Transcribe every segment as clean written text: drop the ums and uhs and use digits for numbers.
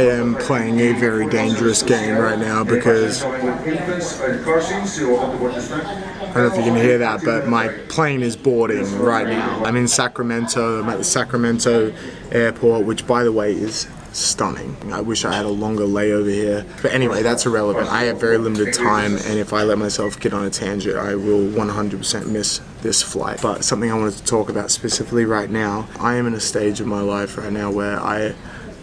I am playing a very dangerous game right now because I don't know if you can hear that, but my plane is boarding right now. I'm in Sacramento. I'm at the Sacramento airport, which, by the way, is stunning. I wish I had a longer layover here. But anyway, that's irrelevant. I have very limited time, and if I let myself get on a tangent, I will 100% miss this flight. But something I wanted to talk about specifically right now, I am in a stage of my life right now where I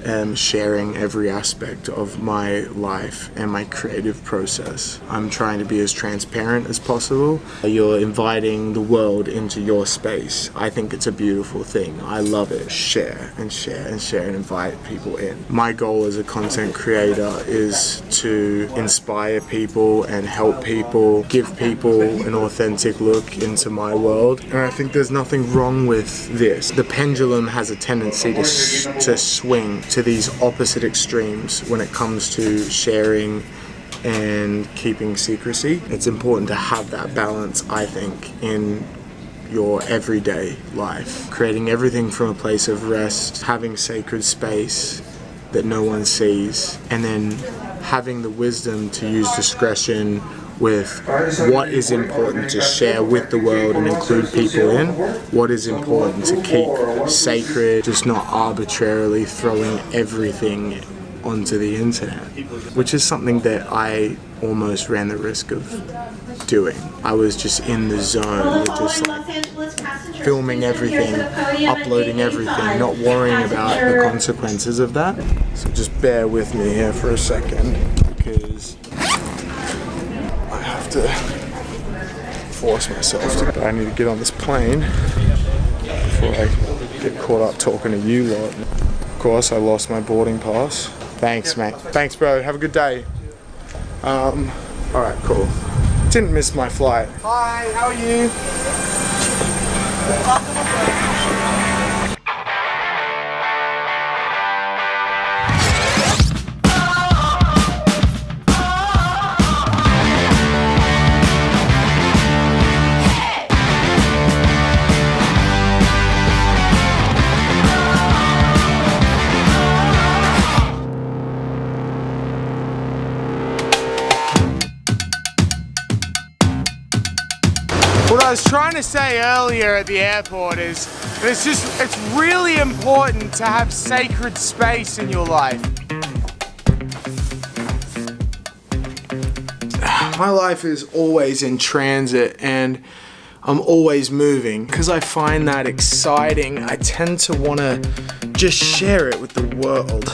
am sharing every aspect of my life and my creative process. I'm trying to be as transparent as possible. You're inviting the world into your space. I think it's a beautiful thing. I love it. Share and share and share and invite people in. My goal as a content creator is to inspire people and help people, give people an authentic look into my world. And I think there's nothing wrong with this. The pendulum has a tendency to swing to these opposite extremes when it comes to sharing and keeping secrecy. It's important to have that balance, I think, in your everyday life. Creating everything from a place of rest, having sacred space that no one sees, and then having the wisdom to use discretion with what is important to share with the world and include people in, what is important to keep sacred, just not arbitrarily throwing everything onto the internet, which is something that I almost ran the risk of doing. I was just in the zone, with just like filming everything, uploading everything, not worrying about the consequences of that. So just bear with me here for a second, because I have to force myself to. I need to get on this plane before I get caught up talking to you lot. Of course, I lost my boarding pass. Thanks, mate. Thanks, bro. Have a good day. Alright, cool. Didn't miss my flight. Hi, how are you? What I was trying to say earlier at the airport is it's really important to have sacred space in your life. My life is always in transit and I'm always moving. Because I find that exciting, I tend to want to just share it with the world.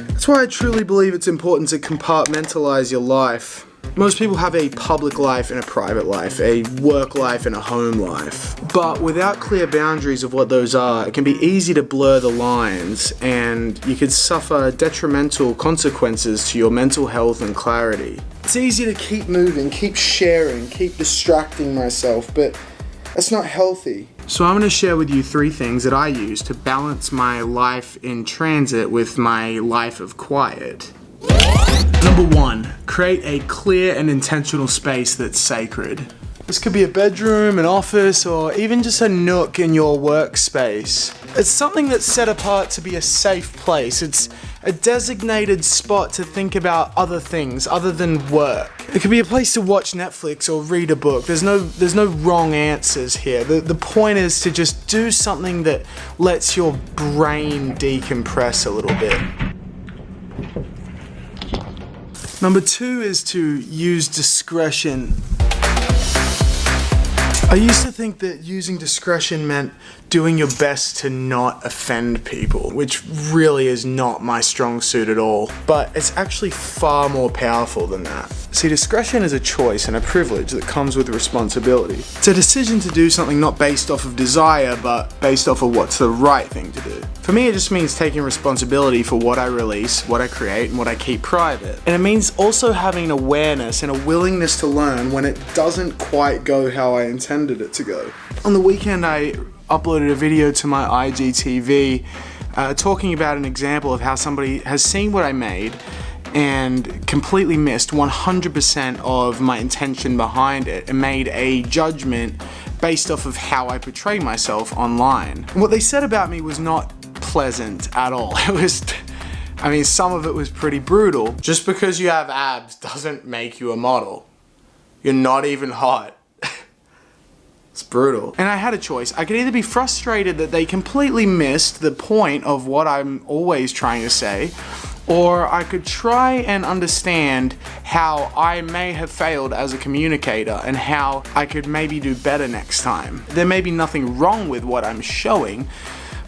That's why I truly believe it's important to compartmentalize your life. Most people have a public life and a private life, a work life and a home life. But without clear boundaries of what those are, it can be easy to blur the lines and you could suffer detrimental consequences to your mental health and clarity. It's easy to keep moving, keep sharing, keep distracting myself, but that's not healthy. So I'm going to share with you 3 things that I use to balance my life in transit with my life of quiet. Number 1, create a clear and intentional space that's sacred. This could be a bedroom, an office, or even just a nook in your workspace. It's something that's set apart to be a safe place. It's a designated spot to think about other things other than work. It could be a place to watch Netflix or read a book. There's no wrong answers here. The point is to just do something that lets your brain decompress a little bit. Number 2 is to use discretion. I used to think that using discretion meant doing your best to not offend people, which really is not my strong suit at all. But it's actually far more powerful than that. See, discretion is a choice and a privilege that comes with responsibility. It's a decision to do something not based off of desire, but based off of what's the right thing to do. For me, it just means taking responsibility for what I release, what I create, and what I keep private. And it means also having an awareness and a willingness to learn when it doesn't quite go how I intended it to go. On the weekend, I uploaded a video to my IGTV talking about an example of how somebody has seen what I made and completely missed 100% of my intention behind it and made a judgment based off of how I portray myself online. And what they said about me was not pleasant at all. It was I mean, some of it was pretty brutal. Just because you have abs doesn't make you a model. You're not even hot. It's brutal. And I had a choice. I could either be frustrated that they completely missed the point of what I'm always trying to say, or I could try and understand how I may have failed as a communicator and how I could maybe do better next time. There may be nothing wrong with what I'm showing,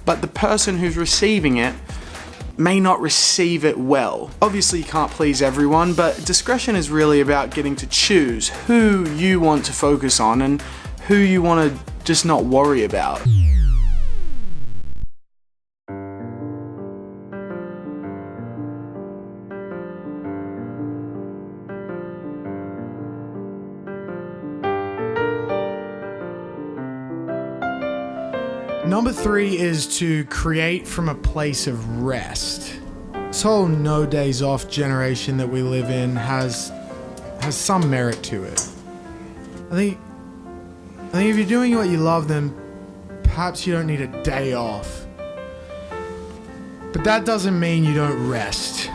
but the person who's receiving it may not receive it well. Obviously you can't please everyone, but discretion is really about getting to choose who you want to focus on and who you want to just not worry about. Number 3 is to create from a place of rest. This whole no days off generation that we live in has some merit to it. I think if you're doing what you love, then perhaps you don't need a day off. But that doesn't mean you don't rest.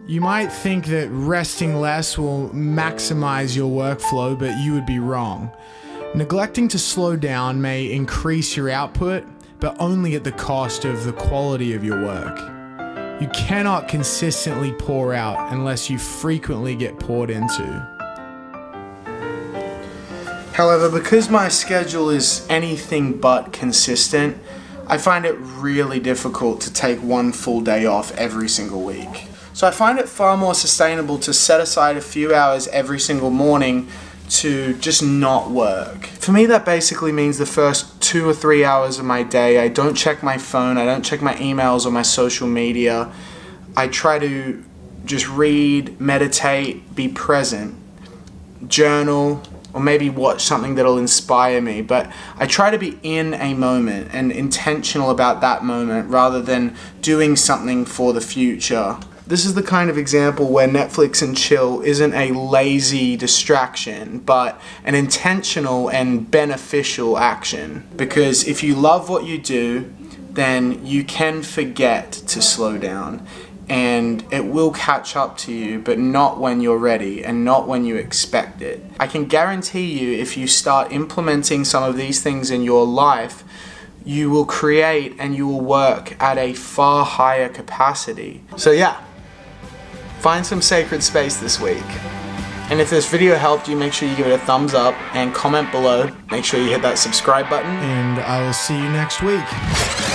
You might think that resting less will maximize your workflow, but you would be wrong. Neglecting to slow down may increase your output, but only at the cost of the quality of your work. You cannot consistently pour out unless you frequently get poured into. However, because my schedule is anything but consistent, I find it really difficult to take one full day off every single week. So I find it far more sustainable to set aside a few hours every single morning to just not work. For me, that basically means the first 2 or 3 hours of my day, I don't check my phone, I don't check my emails or my social media. I try to just read, meditate, be present, journal, or maybe watch something that'll inspire me. But I try to be in a moment and intentional about that moment rather than doing something for the future. This is the kind of example where Netflix and chill isn't a lazy distraction, but an intentional and beneficial action. Because if you love what you do, then you can forget to slow down. And it will catch up to you, but not when you're ready and not when you expect it. I can guarantee you, if you start implementing some of these things in your life, you will create and you will work at a far higher capacity. So yeah, find some sacred space this week. And if this video helped you, make sure you give it a thumbs up and comment below. Make sure you hit that subscribe button. And I will see you next week.